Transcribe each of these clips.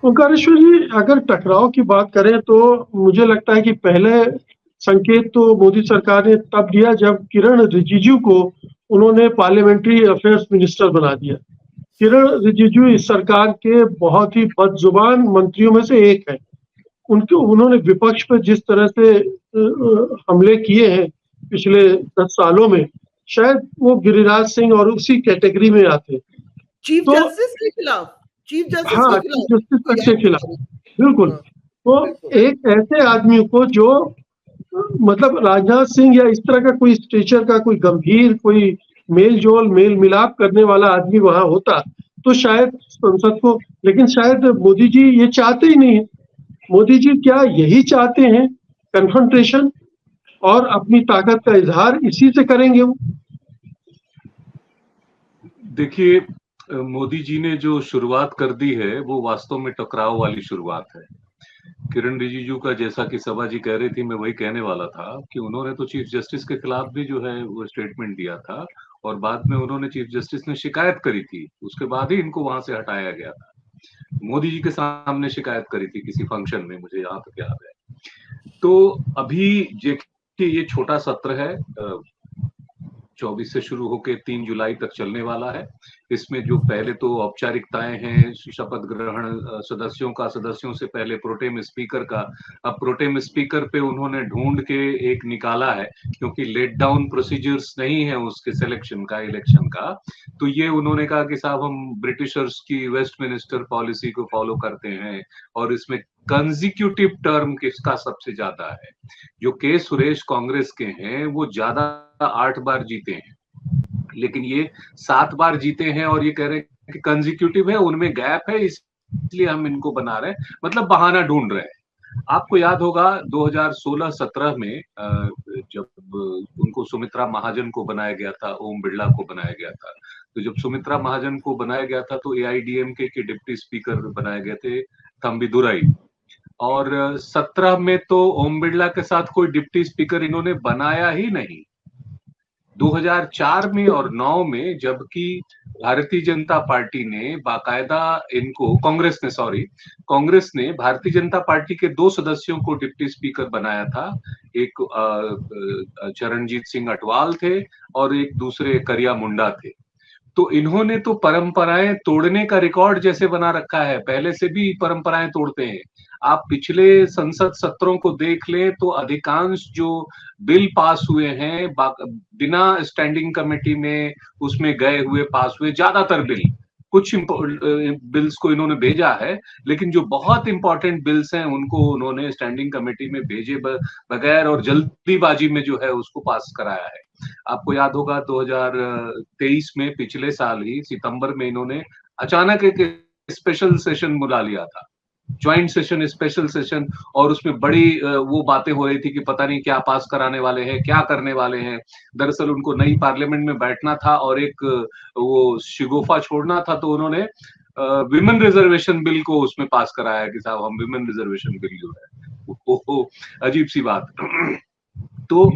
ओंकारेश्वर जी, अगर टकराव की बात करें तो मुझे लगता है कि पहले संकेत तो मोदी सरकार ने तब दिया जब किरण रिजिजू को उन्होंने पार्लियामेंट्री अफेयर्स मिनिस्टर बना दिया। किरण रिजिजू इस सरकार के बहुत ही बदजुबान मंत्रियों में से एक है। उन्होंने विपक्ष पर जिस तरह से हमले किए हैं पिछले 10 सालों में, शायद वो गिरिराज सिंह और उसी कैटेगरी में आते। चीफ तो जस्टिस के खिलाफ, चीफ जस्टिस हाँ, के खिलाफ, जस्टिस तक के खिलाफ, बिल्कुल। तो एक ऐसे आदमी को जो मतलब राजनाथ सिंह या इस तरह का कोई स्टेचर का, कोई गंभीर, कोई मेल जोल मेल मिलाप करने वाला आदमी वहां होता तो शायद संसद को, लेकिन शायद मोदी जी ये चाहते ही नहीं है। मोदी जी क्या यही चाहते हैं, कन्फ्रंटेशन, और अपनी ताकत का इजहार इसी से करेंगे वो। देखिए, मोदी जी ने जो शुरुआत कर दी है वो वास्तव में टकराव वाली शुरुआत है। किरण रिजिजू का, जैसा कि सभा जी कह रही थी, मैं वही कहने वाला था कि उन्होंने तो चीफ जस्टिस के खिलाफ भी जो है वो स्टेटमेंट दिया था, और बाद में उन्होंने, चीफ जस्टिस ने शिकायत करी थी, उसके बाद ही इनको वहां से हटाया गया था। मोदी जी के सामने शिकायत करी थी किसी फंक्शन में, मुझे यहाँ तक याद है। तो अभी ये छोटा सत्र है, 24 से शुरू होकर 3 जुलाई तक चलने वाला है। इसमें जो पहले तो औपचारिकताएं हैं, शपथ ग्रहण सदस्यों से पहले प्रोटेम स्पीकर का, अब प्रोटेम स्पीकर पे उन्होंने ढूंढ के एक निकाला है, क्योंकि लेट डाउन प्रोसीजर्स नहीं है उसके सिलेक्शन का, इलेक्शन का। तो ये उन्होंने कहा कि साहब हम ब्रिटिशर्स की वेस्टमिनिस्टर पॉलिसी को फॉलो करते हैं, और इसमें कंजिक्यूटिव टर्म किसका सबसे ज्यादा है। जो के सुरेश कांग्रेस के हैं वो ज्यादा 8 बार जीते हैं, लेकिन ये 7 बार जीते हैं, और ये कह रहे हैं कि कंजिक्यूटिव है, उनमें गैप है, इसलिए हम इनको बना रहे हैं, मतलब बहाना ढूंढ रहे हैं। आपको याद होगा 2016-17 में जब उनको सुमित्रा महाजन को बनाया गया था, ओम बिरला को बनाया गया था, तो जब सुमित्रा महाजन को बनाया गया था तो एआईडीएमके के डिप्टी स्पीकर बनाए गए थे थम्बीदुराई, और 17 में तो ओम बिरला के साथ कोई डिप्टी स्पीकर इन्होंने बनाया ही नहीं। 2004 में और 9 में जबकि भारतीय जनता पार्टी ने बाकायदा इनको, कांग्रेस ने भारतीय जनता पार्टी के 2 सदस्यों को डिप्टी स्पीकर बनाया था, एक चरणजीत सिंह अटवाल थे और एक दूसरे करिया मुंडा थे। तो इन्होंने तो परंपराएं तोड़ने का रिकॉर्ड जैसे बना रखा है, पहले से भी परंपराएं तोड़ते हैं। आप पिछले संसद सत्रों को देख लें तो अधिकांश जो बिल पास हुए हैं बिना स्टैंडिंग कमेटी में उसमें गए हुए पास हुए, ज्यादातर बिल, कुछ बिल्स को इन्होंने भेजा है, लेकिन जो बहुत इंपॉर्टेंट बिल्स हैं उनको उन्होंने स्टैंडिंग कमेटी में भेजे बगैर और जल्दीबाजी में जो है उसको पास कराया है। आपको याद होगा 2023 में, पिछले साल ही सितंबर में, इन्होंने अचानक एक स्पेशल सेशन बुला लिया था, ज्वाइंट सेशन, स्पेशल सेशन, और उसमें बड़ी वो बातें हो रही थी कि पता नहीं क्या पास कराने वाले हैं, क्या करने वाले हैं। दरअसल उनको नई पार्लियामेंट में बैठना था और एक वो शिगोफा छोड़ना था, तो उन्होंने विमेन रिजर्वेशन बिल को उसमें पास कराया कि साहब हम विमेन रिजर्वेशन बिल जो है, अजीब सी बात। तो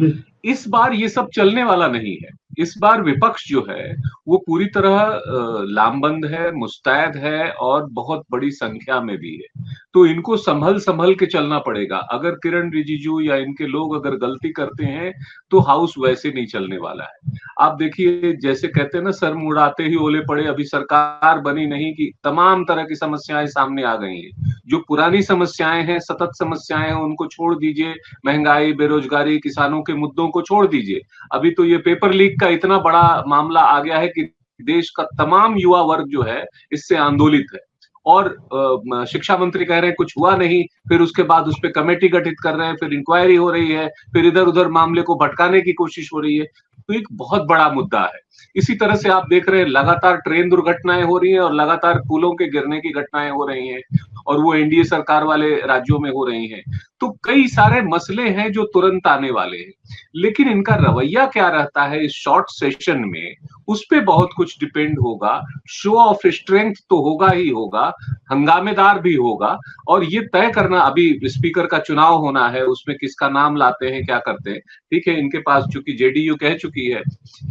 इस बार ये सब चलने वाला नहीं है। इस बार विपक्ष जो है वो पूरी तरह लामबंद है, मुस्तैद है, और बहुत बड़ी संख्या में भी है। तो इनको संभल के चलना पड़ेगा। अगर किरण रिजिजू या इनके लोग अगर गलती करते हैं तो हाउस वैसे नहीं चलने वाला है। आप देखिए, जैसे कहते हैं ना, सर मुड़ाते ही ओले पड़े, अभी सरकार बनी नहीं कि तमाम तरह की समस्याएं सामने आ गई हैं। जो पुरानी समस्याएं हैं, सतत समस्याएं हैं, उनको छोड़ दीजिए, महंगाई, बेरोजगारी, किसानों के मुद्दों को छोड़ दीजिए। अभी तो ये पेपर लीक का इतना बड़ा मामला आ गया है कि देश का तमाम युवा वर्ग जो है इससे आंदोलित है, और शिक्षा मंत्री कह रहे हैं कुछ हुआ नहीं, फिर उसके बाद उस पर कमेटी गठित कर रहे हैं, फिर इंक्वायरी हो रही है, फिर इधर उधर मामले को भटकाने की कोशिश हो रही है। तो एक बहुत बड़ा मुद्दा है। इसी तरह से आप देख रहे हैं लगातार ट्रेन दुर्घटनाएं हो रही हैं और लगातार पुलों के गिरने की घटनाएं हो रही हैं, और वो एनडीए सरकार वाले राज्यों में हो रही हैं। तो कई सारे मसले हैं जो तुरंत आने वाले हैं, लेकिन इनका रवैया क्या रहता है इस शॉर्ट सेशन में, उस पे बहुत कुछ डिपेंड होगा। शो ऑफ स्ट्रेंथ तो होगा ही होगा, हंगामेदार भी होगा, और ये तय करना, अभी स्पीकर का चुनाव होना है, उसमें किसका नाम लाते हैं, क्या करते हैं। ठीक है, इनके पास चूंकि जेडीयू कह चुकी है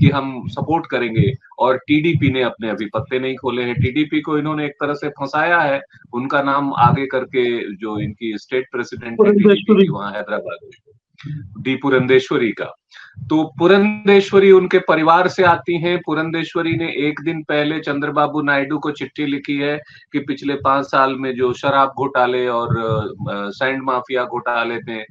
कि हम सपोर्ट करेंगे, और टीडीपी ने अपने अभी पत्ते नहीं खोले हैं। टीडीपी को इन्होंने एक तरह से फंसाया है, उनका नाम आगे करके जो इनकी स्टेट प्रेसिडेंट है टीडीपी की वहां हैदराबाद डी पुरंदेश्वरी का, तो पुरंदेश्वरी उनके परिवार से आती हैं। पुरंदेश्वरी ने एक दिन पहले चंद्रबाबू नायडू को चिट्ठी लिखी है कि पिछले 5 साल में जो शराब घोटाले और सैंड माफिया घोटाले में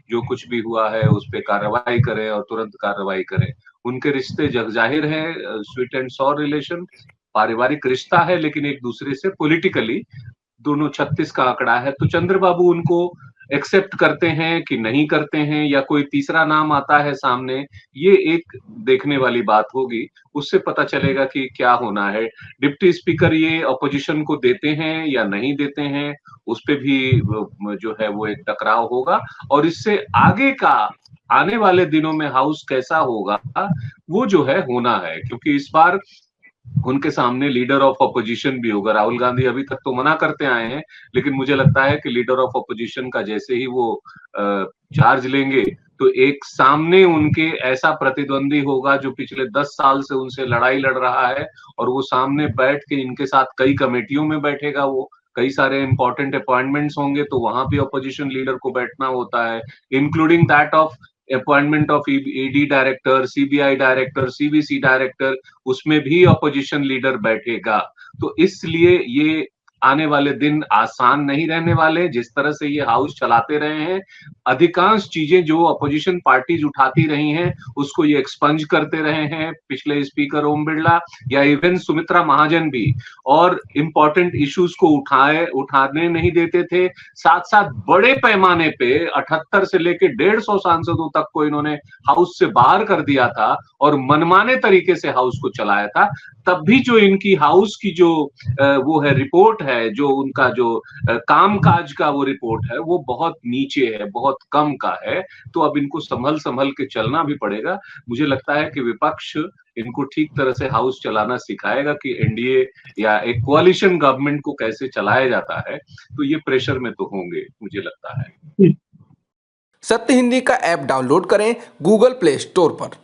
जो कुछ भी हुआ है उस पे कार्रवाई करें और तुरंत कार्रवाई करें। उनके रिश्ते जग जाहिर है, स्वीट एंड सॉर रिलेशन, पारिवारिक रिश्ता है, लेकिन एक दूसरे से पॉलिटिकली दोनों 36 का आंकड़ा है। तो चंद्रबाबू उनको एक्सेप्ट करते हैं कि नहीं करते हैं, या कोई तीसरा नाम आता है सामने, ये एक देखने वाली बात होगी। उससे पता चलेगा कि क्या होना है। डिप्टी स्पीकर ये अपोजिशन को देते हैं या नहीं देते हैं, उस पे भी जो है वो एक टकराव होगा। और इससे आगे का आने वाले दिनों में हाउस कैसा होगा वो जो है होना है, क्योंकि इस बार उनके सामने लीडर ऑफ अपोजिशन भी होगा। राहुल गांधी अभी तक तो मना करते आए हैं, लेकिन मुझे लगता है कि लीडर ऑफ अपोजिशन का जैसे ही वो चार्ज लेंगे तो एक सामने उनके ऐसा प्रतिद्वंदी होगा जो पिछले 10 साल से उनसे लड़ाई लड़ रहा है, और वो सामने बैठ के इनके साथ कई कमेटियों में बैठेगा। वो कई सारे इंपॉर्टेंट अपॉइंटमेंट्स होंगे तो वहां भी अपोजिशन लीडर को बैठना होता है, including that of appointment of ED director, CBI director, CBC director, उसमें भी अपोजिशन लीडर बैठेगा। तो इसलिए ये आने वाले दिन आसान नहीं रहने वाले। जिस तरह से ये हाउस चलाते रहे हैं, अधिकांश चीजें जो अपोजिशन पार्टीज उठाती रही हैं उसको ये एक्सपंज करते रहे हैं। पिछले स्पीकर ओम बिरला या इवन सुमित्रा महाजन भी, और इंपॉर्टेंट इश्यूज को उठाने नहीं देते थे। साथ साथ बड़े पैमाने पे 78 से लेके 150 सांसदों तक को इन्होंने हाउस से बाहर कर दिया था और मनमाने तरीके से हाउस को चलाया था। तब भी जो इनकी हाउस की जो वो है रिपोर्ट है, जो उनका जो कामकाज का वो रिपोर्ट है, वो बहुत नीचे है, बहुत कम का है। तो अब इनको संभल के चलना भी पड़ेगा। मुझे लगता है कि विपक्ष इनको ठीक तरह से हाउस चलाना सिखाएगा कि एनडीए या एक कोalition गवर्नमेंट को कैसे चलाया जाता है। तो ये प्रेशर में तो होंगे, मुझे लगता है। सत्य हिंदी का ऐप डाउनलोड करें गूगल प्ले स्टोर पर।